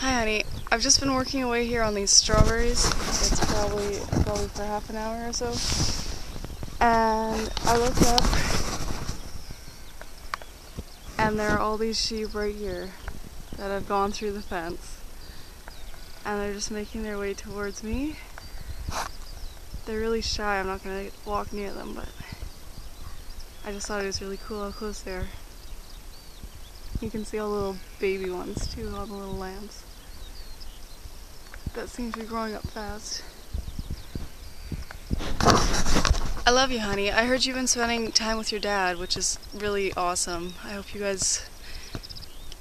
Hi honey, I've just been working away here on these strawberries. It's probably for half an hour or so. And I looked up and there are all these sheep right here that have gone through the fence. And they're just making their way towards me. They're really shy, I'm not gonna walk near them, but I just thought it was really cool how close they are. You can see all the little baby ones too, all the little lambs. That seems to be growing up fast. I love you, honey. I heard you've been spending time with your dad, which is really awesome. I hope you guys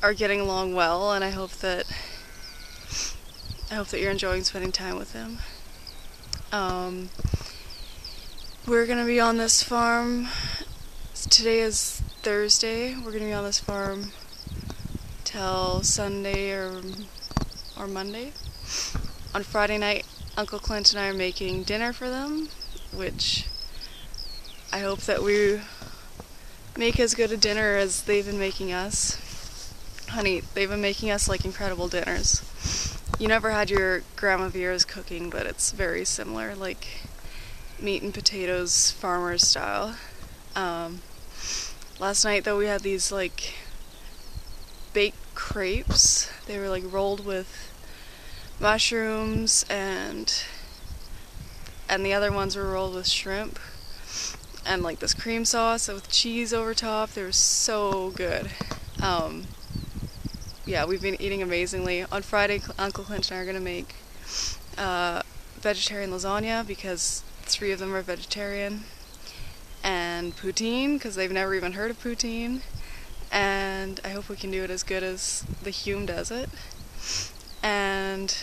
are getting along well, and I hope that you're enjoying spending time with him. We're gonna be on this farm. Today is Thursday. We're gonna be on this farm till Sunday or Monday. On Friday night, Uncle Clint and I are making dinner for them, which I hope that we make as good a dinner as they've been making us. Honey, they've been making us like incredible dinners. You never had your Grandma Vera's cooking, but it's very similar, like meat and potatoes, farmer style. Last night though we had these like baked crepes. They were like rolled with mushrooms and the other ones were rolled with shrimp and like this cream sauce with cheese over top. They were so good. Yeah, we've been eating amazingly. On Friday, Uncle Clint and I are going to make vegetarian lasagna because 3 of them are vegetarian, and poutine because they've never even heard of poutine, and I hope we can do it as good as the Hume does it. And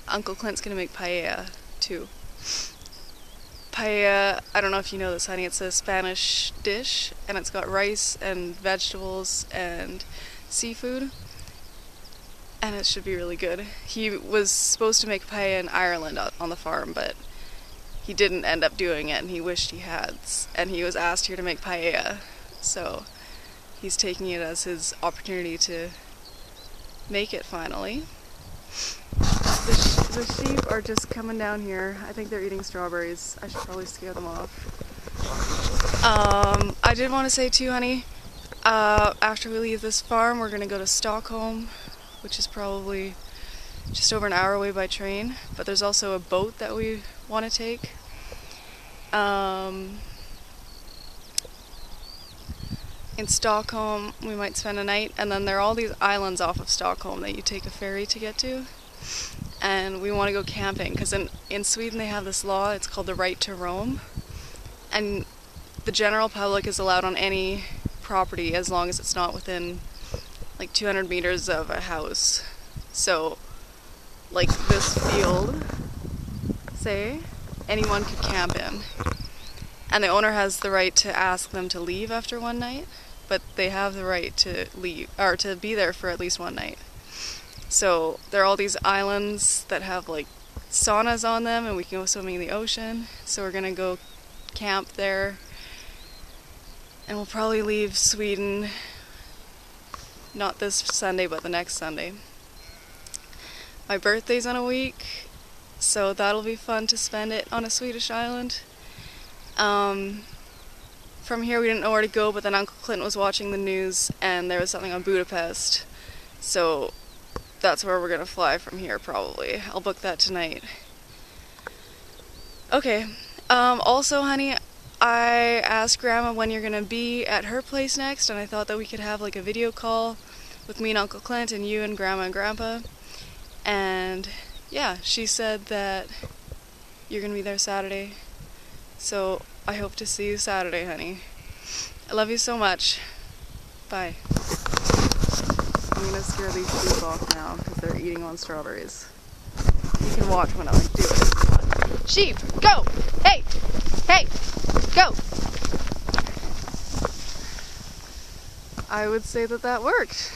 Uncle Clint's gonna make paella too. Paella, I don't know if you know this, honey, it's a Spanish dish and it's got rice and vegetables and seafood, and it should be really good. He was supposed to make paella in Ireland on the farm, but he didn't end up doing it and he wished he had, and he was asked here to make paella, so he's taking it as his opportunity to make it finally. The sheep are just coming down here. I think they're eating strawberries. I should probably scare them off. I did want to say too, honey, after we leave this farm we're going to go to Stockholm, which is probably just over an hour away by train, but there's also a boat that we want to take. In Stockholm we might spend a night, and then there are all these islands off of Stockholm that you take a ferry to get to, and we want to go camping because in Sweden they have this law, it's called the right to roam, and the general public is allowed on any property as long as it's not within like 200 meters of a house. So like this field, say, anyone could camp in, and the owner has the right to ask them to leave after one night, but they have the right to leave or to be there for at least one night. So there are all these islands that have like saunas on them, and we can go swimming in the ocean. So we're gonna go camp there, and we'll probably leave Sweden not this Sunday but the next Sunday. My birthday's in a week, so that'll be fun to spend it on a Swedish island. From here we didn't know where to go, but then Uncle Clint was watching the news and there was something on Budapest, so that's where we're gonna fly from here probably. I'll book that tonight. Okay, also honey, I asked Grandma when you're gonna be at her place next, and I thought that we could have like a video call with me and Uncle Clint and you and Grandma and Grandpa, and yeah, she said that you're gonna be there Saturday, so I hope to see you Saturday, honey. I love you so much. Bye. I'm gonna scare these sheep off now because they're eating on strawberries. You can watch when I like do it. Sheep, go! Hey! Hey! Go! I would say that worked.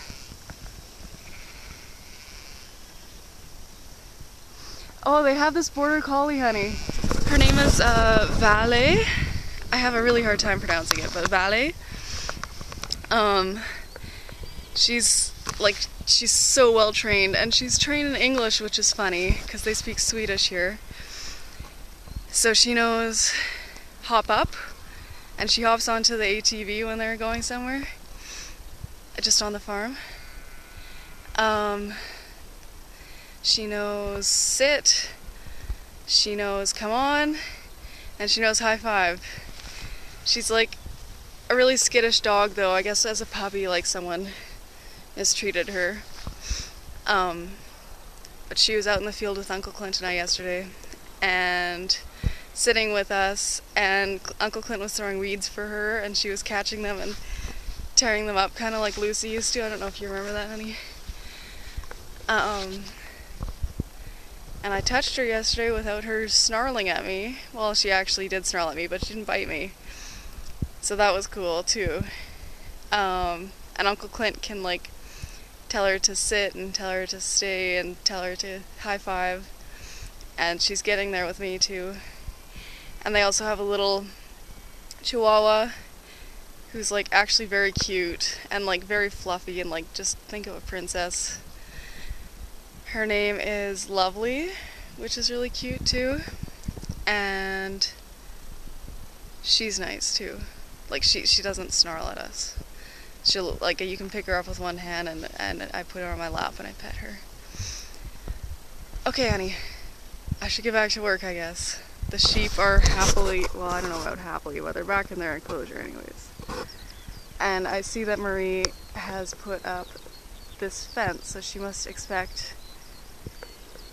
Oh, they have this border collie, honey. Her name is Vale. I have a really hard time pronouncing it, but Vale. She's like she's so well trained, and she's trained in English, which is funny because they speak Swedish here. So she knows hop up, and she hops onto the ATV when they're going somewhere, just on the farm. She knows sit, she knows come on, and she knows high five. She's like a really skittish dog, though. I guess as a puppy, like someone mistreated her. But she was out in the field with Uncle Clint and I yesterday, and sitting with us, and Uncle Clint was throwing weeds for her, and she was catching them and tearing them up, kind of like Lucy used to. I don't know if you remember that, honey. And I touched her yesterday without her snarling at me. Well, she actually did snarl at me, but she didn't bite me. So that was cool, too. And Uncle Clint can, like, tell her to sit and tell her to stay and tell her to high five. And she's getting there with me, too. And they also have a little Chihuahua who's, like, actually very cute and, like, very fluffy and, like, just think of a princess. Her name is Lovely, which is really cute too, and she's nice too. Like she doesn't snarl at us. She'll, like, you can pick her up with one hand, and I put her on my lap and I pet her. Okay, honey, I should get back to work, I guess. The sheep are happily, well, I don't know about happily, but they're back in their enclosure anyways. And I see that Marie has put up this fence, so she must expect,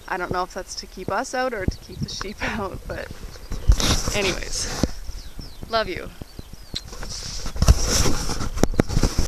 I don't know if that's to keep us out or to keep the sheep out, but anyways, love you.